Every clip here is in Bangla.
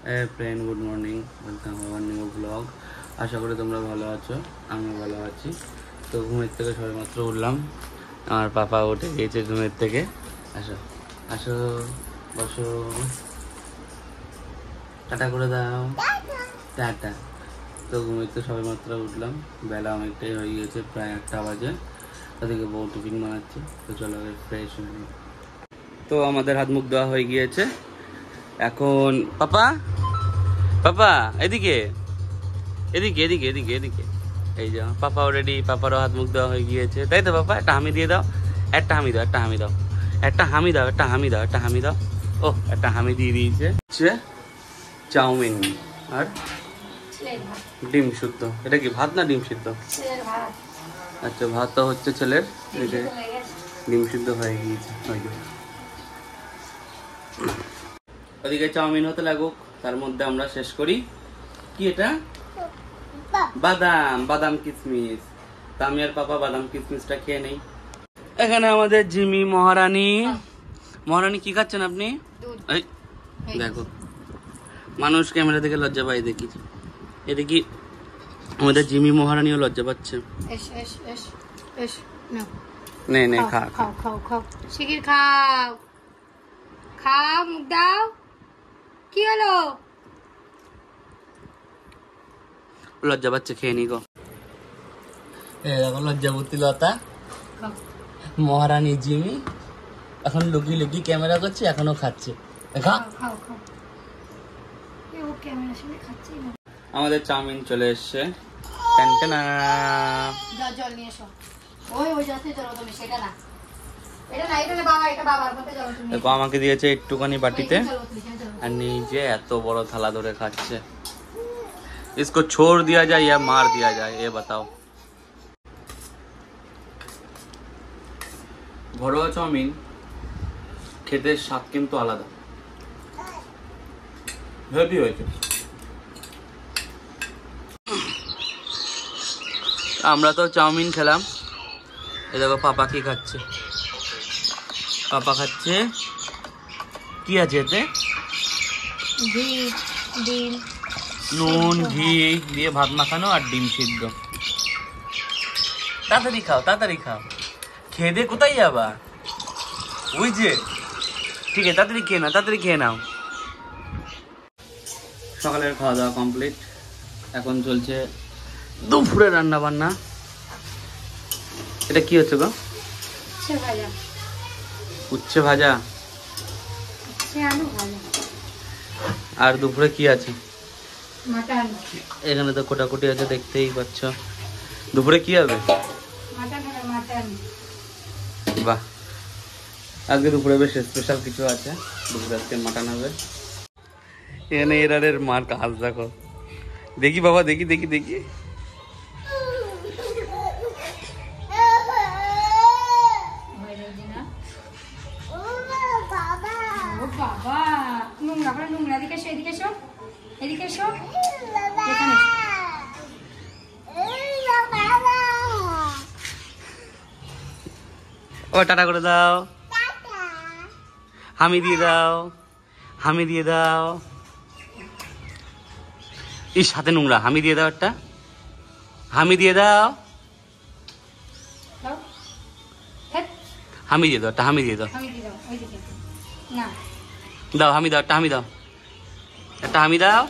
Friend, good morning, welcome our new blog. আশা করি তোমরা ভালো আছো, আমিও ভালো আছি। তো ঘুমের থেকে সবেমাত্র উঠলাম, আমার পাপা উঠে গিয়েছে ঘুমের থেকে। আসো আসো, বসো, টাটা করে দাও, টাটা। তো ঘুমের থেকে সবেমাত্র উঠলাম, বেলা অনেকটাই হয়ে গিয়েছে, প্রায় 8টা বাজে। ওদিকে বউ টিফিন বানাচ্ছে, তো চলো ফ্রেশ হয়ে নিই। তো আমাদের হাত মুখ দেওয়া হয়ে গিয়েছে এখন। পাপা পাপা এদিকে এদিকে এদিকে এদিকে এদিকে, এই যে পাপা অলরেডি, পাপারও হাত মুখ দেওয়া হয়ে গিয়েছে, তাই তো? পাপা একটা হামি দিয়ে দাও, একটা হামি দাও, একটা হামি দাও, একটা হামি দাও, একটা হামি দাও, একটা হামি দাও। ও, একটা হামি দিয়ে দিয়েছে। চাউমিন আর ডিম সিদ্ধ। এটা কি ভাত না ডিম সিদ্ধ? আচ্ছা, ভাত তো হচ্ছে ছেলের, ডিম সিদ্ধ হয়ে গিয়েছে। ওদিকে চাউমিন হতে লাগুক, তার মধ্যে আমরা শেষ করি। কি এটা? বাদাম, বাদাম কিশমিশ। তা আমি আর পাপা বাদাম কিশমিশটা খেয়ে নেই। এখানে আমাদের জিমি মহারানী। মহারানী কি খাচ্ছেন আপনি? এই দেখো, মানুষ ক্যামেরা থেকে লজ্জা পাই দেখি, এদিকে আমাদের জিমি মহারানীও লজ্জা পাচ্ছে। নে নে, খা খাও খাও খাও, শিগগির খাও, খাও, মুখ দাও। কি হলো? লজ্জা পাচ্ছে, খেয়ে নি গো। দেখো লজ্জাবতী লতা, মহারানী জিমি এখন লুকিয়ে লুকিয়ে ক্যামেরা করছে, এখনো খাচ্ছে। আমাদের চাউমিন চলে এসছে। জল নিয়ে এসো। ওই যাচ্ছে, চলো তুমি, সেটা না, এটা না, এটা না বাবা, এটা বাবার মতে। চলো তুমি। দেখো আমাকে দিয়েছে একটুখানি বাটিতে, আর নিজে এত বড় থালা ধরে খাচ্ছে। इसको छोड़ दिया जाए या मार दिया जाए, ये बताओ। ঘরোয়া চাউমিন খেতে স্বাদ কিন্তু আলাদা, হেভি হয়েছে। আমরা তো চাউমিন খেলাম, এই দেখো পাপা কি খাচ্ছে। পাপা খাচ্ছে, কি আছে এতে? ডিম, নুন ঘি দিয়ে ভাত মাখানো আর ডিম সিদ্ধ। তাড়াতাড়ি খাও, তাড়াতাড়ি খাও, খেয়ে দে কোথায় যাবা? ওই যে, ঠিক আছে, তাড়াতাড়ি খেয়ে নাও, তাড়াতাড়ি খেয়ে নাও। সকালের খাওয়া দাওয়া কমপ্লিট, এখন চলছে দুপুরে রান্না বান্না। এটা কি হচ্ছে গো? উচ্ছে ভাজা। আর দুপুরে কি আছে? এখানে তো কোটাকুটি আছে, দেখতেই পাচ্ছ। দুপুরে কি হবে? বাহ, আজকে দুপুরে বেশ স্পেশাল কিছু আছে। দুপুরে আজকে মাটন হবে। এখানে এরারের মার কাজ দেখো, দেখি বাবা, দেখি দেখি দেখি। ও টাটা করে দাও, হামি দিয়ে দাও, হামি দিয়ে দাও। এই সাথে নোংরা, হামি দিয়ে দাও, একটা হামি দিয়ে দাও, হামি দিয়ে দাও, একটা হামি দিয়ে দাও, দাও হামি দাও, একটা হামি দাও, একটা হামি দাও।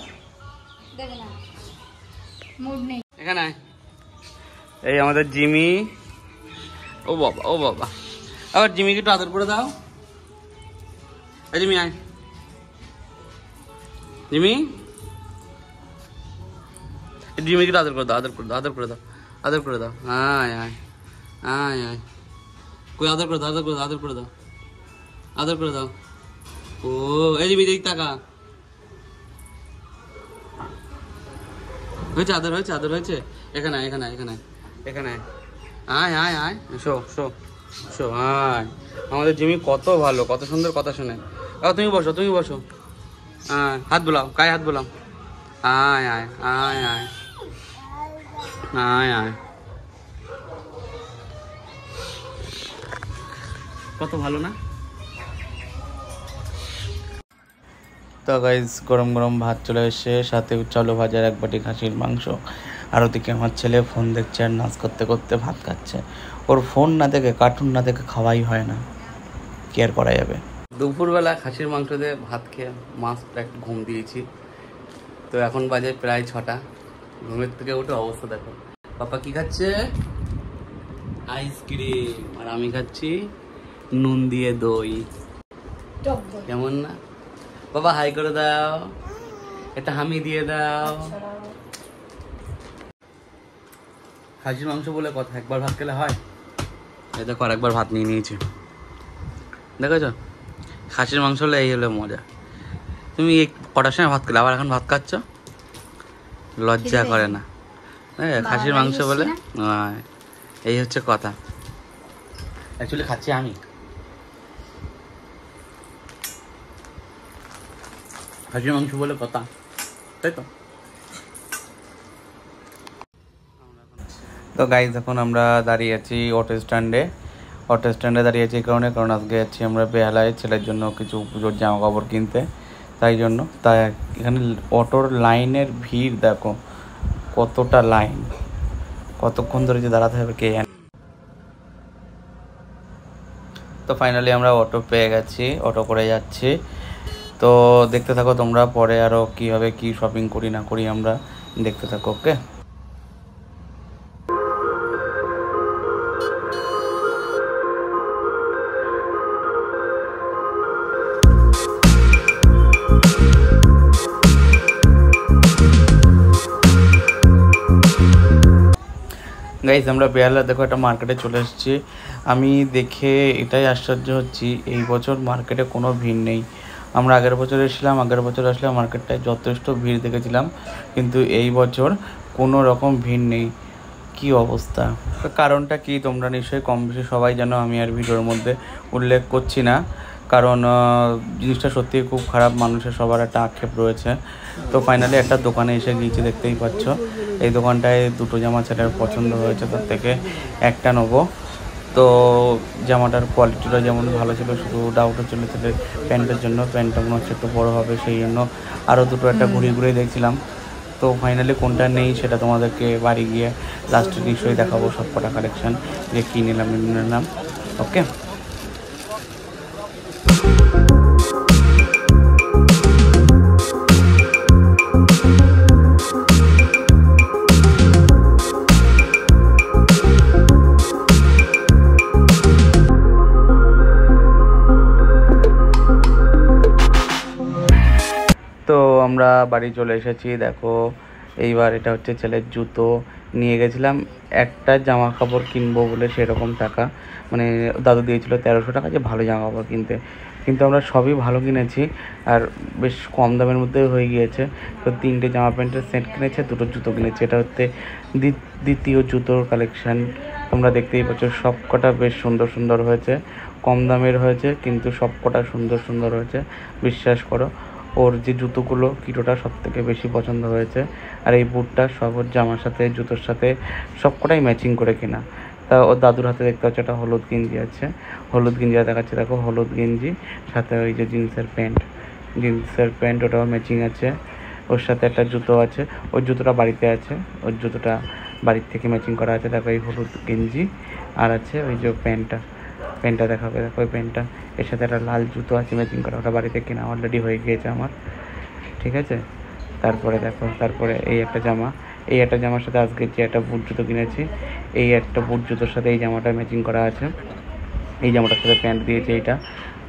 এখানে এই আমাদের জিমি। ও বাবা, ও বাবা, আবার জিমিকে একটু আদর করে দাও। জিমি আয়, জিমি, জিমিকে একটু আদর করে দাও, আদর করে দাও, আদর করে দাও, আদর করে দাও। আয় আয় আয় আয়, কই আদর করে দাও, আদর করে দাও, আদর করে দাও, আদর করে দাও। ও এই জিমি, দেখ টাকা হয়েছে, আদর হয়েছে, আদর হয়েছে। এখানে এখানে এখানে এখানে আয় আয় আয়, শো শো শো, আয়। আমাদের জিমি কত ভালো, কত সুন্দর কথা শোনে। তুমি বসো, তুমি বসো। হ্যাঁ, হাত বোলাও, গায়ে হাত বোলাও। আয় আয় আয় আয় আয় আয়, কত ভালো না? তো গাইস গরম গরম ভাত চলে এসে সাথে চালু ভাজার এক বাটি খাসির মাংস। আর ওদিকে আমার ছেলে ফোন দেখছে আর নাচ করতে করতে ভাত খাচ্ছে। ওর ফোন না দেখে কার্টুন না দেখে খাওয়াই হয় না, কি আর করা যাবে। দুপুরবেলা খাসির মাংস দিয়ে ভাত খেয়ে মাস্ট একটু ঘুম দিয়েছি। তো এখন বাজে প্রায় 6টা। ঘুমের থেকে উঠে অবস্থা দেখো। পাপা কি খাচ্ছে? আইসক্রিম। আর আমি খাচ্ছি নুন দিয়ে দই। কেমন না বাবা? হাই করে দাও, এটা হামি দিয়ে দাও। খাসির মাংস বলে কথা, একবার ভাত খেলে হয়? এই দেখো আরেকবার ভাত নিয়ে নিয়েছি, দেখেছ? খাসির মাংস হলে এই হলো মজা। তুমি এই কটার সময় ভাত খেলে আবার এখন ভাত খাচ্ছ? লজ্জা করে না? খাসির মাংস বলে এই হচ্ছে কথা। অ্যাকচুয়ালি খাচ্ছি আমি। খাসির মাংস বলে কথা, তাই তো? তো গাইজ এখন আমরা দাঁড়িয়ে আছি অটো স্ট্যান্ডে দাঁড়িয়ে আছি এই কারণ আজকে যাচ্ছি আমরা বেহালায় ছেলের জন্য কিছু পুজোর জামা কাপড় কিনতে। তাই এখানে অটোর লাইনের ভিড় দেখো, কতটা লাইন, কতক্ষণ ধরে যে দাঁড়াতে হবে কে জানে। তো ফাইনালি আমরা অটো পেয়ে গেছি, অটো করে যাচ্ছি। তো দেখতে থাকো তোমরা, পরে আরও কীভাবে কি শপিং করি না করি আমরা দেখতে থাকো। ওকে গাইজ আমরা বেহালা দেখো একটা মার্কেটে চলে এসেছি। আমি দেখে এটাই আশ্চর্য হচ্ছি, এই বছর মার্কেটে কোনো ভিড় নেই। আমরা আগের বছর আসলে মার্কেটটায় যথেষ্ট ভিড় দেখেছিলাম, কিন্তু এই বছর কোনো রকম ভিড় নেই। কি অবস্থা, কারণটা কি তোমরা নিশ্চয়ই কম বেশি সবাই জানো, আমি আর ভিডিওর মধ্যে উল্লেখ করছি না। কারণ জিনিসটা সত্যিই খুব খারাপ, মানুষের সবার একটা আক্ষেপ রয়েছে। তো ফাইনালি একটা দোকানে এসে গিয়েছি, দেখতেই পাচ্ছ। এই দোকানটায় দুটো জামা ছেলের পছন্দ হয়েছে, তার থেকে একটা নেবো। তো জামাটার কোয়ালিটিটা যেমন ভালো ছিল, শুধু ডাউট হচ্ছিল ছেলের প্যান্টের জন্য। প্যান্টটা মনে হচ্ছে একটু বড়ো হবে, সেই জন্য আরও দুটো একটা ঘুরে দেখছিলাম। তো ফাইনালি কোনটা নেই সেটা তোমাদেরকে বাড়ি গিয়ে লাস্টে নিশ্চয়ই দেখাবো সব কটা কালেকশান যে কী নিলাম। ওকে তো আমরা বাড়ি চলে এসেছি। দেখো এইবার এটা হচ্ছে ছেলের জুতো। নিয়ে গেছিলাম একটা জামা কাপড় কিনবো বলে, সেরকম টাকা মানে দাদু দিয়েছিল 1300 টাকা যে ভালো জামা কাপড় কিনতে, কিন্তু আমরা সবই ভালো কিনেছি আর বেশ কম দামের মধ্যে হয়ে গিয়েছে। তো 3টে জামা প্যান্টের সেট কিনেছে, 2টো জুতো কিনেছে। এটা হচ্ছে দ্বিতীয় জুতোর কালেকশান। তোমরা দেখতেই পাচ্ছ সব কটা বেশ সুন্দর হয়েছে, কম দামের হয়েছে কিন্তু সব কটা সুন্দর হয়েছে। বিশ্বাস করো, ওর যে জুতোগুলো কিটোটা সব থেকে বেশি পছন্দ হয়েছে। আর এই বুটটা সব ওর জামার সাথে জুতোর সাথে সব কটাই ম্যাচিং করে কেনা। তা ওর দাদুর হাতে দেখতে পাচ্ছ একটা হলুদ গেঞ্জি আছে, হলুদ গেঞ্জি দেখাচ্ছে দেখো, হলুদ গেঞ্জি সাথে ওই যে জিন্সের প্যান্ট ওটাও ম্যাচিং আছে। ওর সাথে একটা জুতো আছে, ওর জুতোটা বাড়িতে আছে, ওর জুতোটা বাড়ির থেকে ম্যাচিং করা আছে। দেখো এই হলুদ গেঞ্জি আর আছে ওই যে প্যান্টটা দেখাবে, দেখো ওই প্যান্টটা। এর সাথে একটা লাল জুতো আছে ম্যাচিং করা, ওটা বাড়িতে কেনা অলরেডি হয়ে গিয়েছে আমার, ঠিক আছে। তারপরে দেখো, তারপরে এই একটা জামার সাথে আজকে যে একটা বুট জুতো কিনেছি, এই একটা বুট জুতোর সাথে এই জামাটা ম্যাচিং করা আছে। এই জামাটার সাথে প্যান্ট দিয়েছে,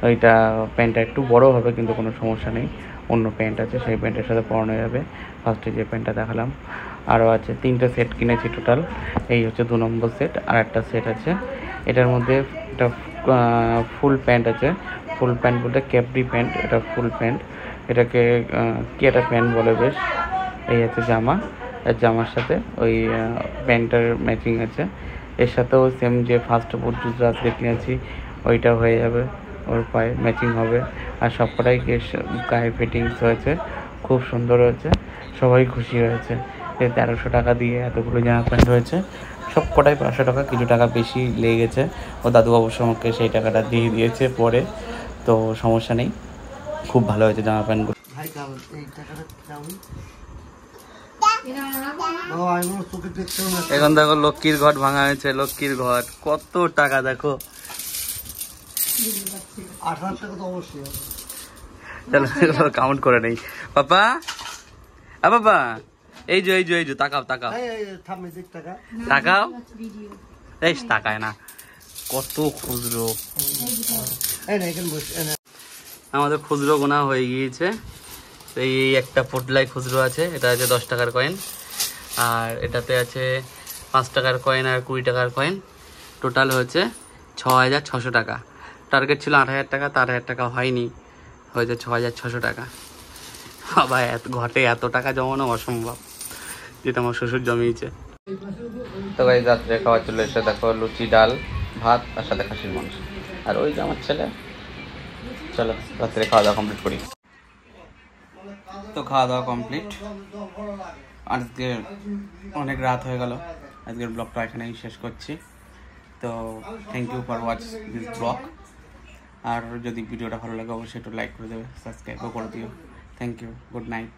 ওইটা প্যান্টটা একটু বড় হবে কিন্তু কোনো সমস্যা নেই, অন্য প্যান্ট আছে সেই প্যান্টের সাথে পরানো যাবে। ফার্স্টে যে প্যান্টটা দেখালাম, আরও আছে 3টে সেট কিনেছি টোটাল। এই হচ্ছে 2 নম্বর সেট, আর একটা সেট আছে। এটার মধ্যে একটা ফুল প্যান্ট আছে, ফুল প্যান্ট বলতে ক্যাপরি প্যান্ট, এটা ফুল প্যান্ট। এটাকে কি একটা প্যান্ট বলে বেশ। এই হচ্ছে জামার সাথে ওই প্যান্টের ম্যাচিং আছে। এর সাথেও সেম যে ফার্স্ট বুট জুতো আজকে কিনেছি ওইটা হয়ে যাবে, ওর পায়ে ম্যাচিং হবে। আর সব কটাই গায়ে ফিটিংস হয়েছে, খুব সুন্দর হয়েছে, সবাই খুশি হয়েছে। 1300 টাকা দিয়ে এতগুলো জামা প্যান্ট হয়েছে, সব কটাই 500 টাকা, কিছু টাকা বেশি লেগেছে। ও দাদু অবশ্য আমাকে সেই টাকাটা দিয়ে দিয়েছে পরে, তো সমস্যা নেই, খুব ভালো হয়েছে জামা প্যান্টগুলো। ভাই এই টাকাটা দাও। এখন দেখো লক্ষ্মীর ঘট ভাঙা হয়েছে, লক্ষ্মীর ঘট কত টাকা দেখো। 8,000 টাকা তো অবশ্যই হবে। চলো কাউন্ট করে নেই। পাপা পাপা এই যে তাকাও তাকাও থামে দেখ টাকা তাকাও, এই তাকায় না, কত খুচরো। আমাদের খুচরো গোনা হয়ে গিয়েছে। এই একটা পোটলাই খুচরো আছে, এটা আছে 10 টাকার কয়েন, আর এটাতে আছে 5 টাকার কয়েন আর 20 টাকার কয়েন। টোটাল হচ্ছে 6,600 টাকা। টার্গেট ছিল 8,000 টাকা, তো 8,000 টাকা হয়নি, হয়েছে 6,600 টাকা। বাবা ঘটে এত টাকা জমানো অসম্ভব, যেটা আমার শ্বশুর জমিয়েছে। তো ভাই রাত্রে খাওয়া চলে এসে দেখো লুচি, ডাল, ভাত, তার সাথে খাসির মাংস, আর ওই যে আমার ছেলে। চলো রাত্রে খাওয়া দাওয়া কমপ্লিট করি। তো খাওয়া দাওয়া কমপ্লিট, আজকে অনেক রাত হয়ে গেল, আজকের ব্লগটা এখানেই শেষ করছি। তো thank you for watch this blog. আর যদি ভিডিওটা ভালো লাগে অবশ্যই একটু লাইক করে দেবে, সাবস্ক্রাইবও করে দিও। Thank you, good night.